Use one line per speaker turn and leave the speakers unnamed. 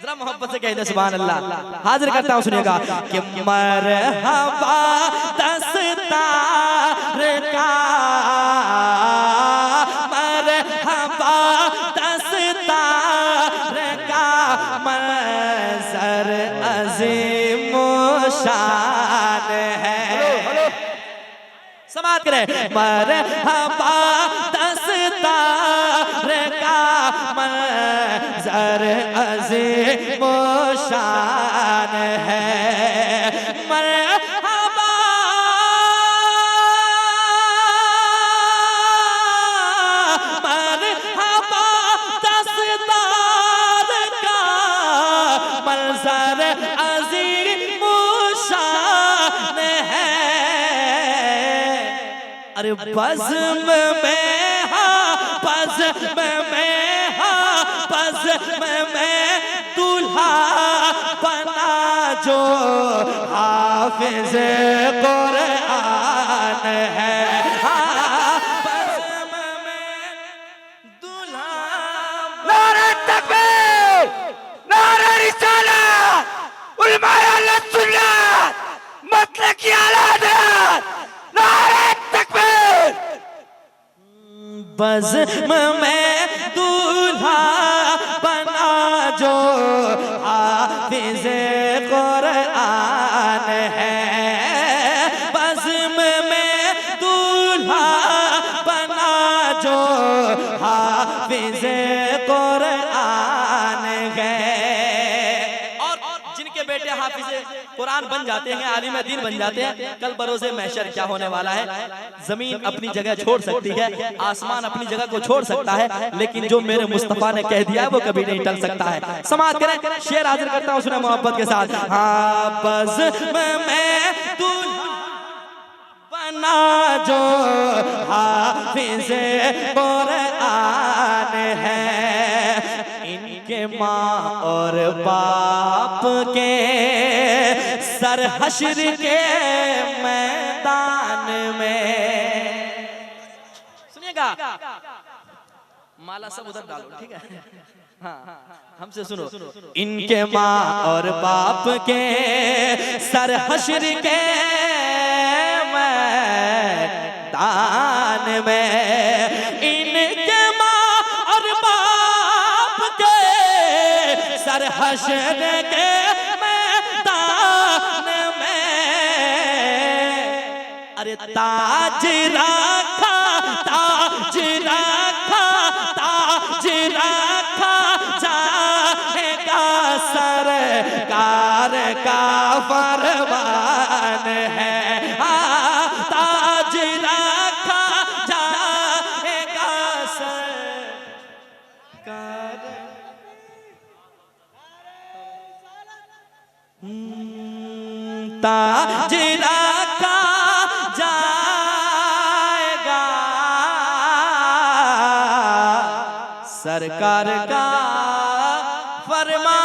जरा मोहब्बत से कहते सुभान अल्लाह। हाजिर करता हूँ, सुनिएगा कि मरहबा दस्तार का, मरहबा दस्तार का मंजर अज़ीम शान है। समात करें। मरहबा दस्तार का मंजर अज़ीम शान है। मरहबा मरहबा दस्तार का मंजर अज़ीम शान है। अरे बज़्म में बज़्म में बज़्म में दूल्हा बना जो हाफिज़ कुरआन है। बज़्म में दूल्हा।
नारे तकबीर, नारे रिसालत, उलमाए अहले सुन्नत, मसलकी आला हज़रत, नारे तकबीर।
बज़्म में दूल्हा बना जो हाफिज़ कुरआन है। बज़्म में दूल्हा बना जो हाफिज़ कुरआन है। और जिनके बेटे हाफिज़ कुरान बन जाते हैं, आलिम दीन बन जाते हैं, कल बरोज़े महशर क्या होने वाला है? जमीन अपनी जगह छोड़ सकती है, आसमान अपनी जगह को छोड़ सकता है, लेकिन जो मेरे मुस्तफा ने कह दिया वो कभी नहीं टल सकता है। समाअत करें, शेर हाजिर करता हूँ, सुना मोहब्बत के साथ। हाँ, बज़्म में दूल्हा बना जो हाफिज़ कुरआन है। इनके माँ और बाप के सर हश्र के मैदान में। सुनिएगा, माला सब उधर डालो, ठीक है? हाँ, हमसे सुनो। इनके माँ और बाप के सर हश्र के मैदान में। इनके माँ और बाप के सर हश्र के मैदान में। अरे ताज रखा, ताज रखा, ताज रखा जाएगा, सरकार का फरमान है। ताज रखा जाएगा, सरकार। ताज रखा जाएगा, सरकार का फरमान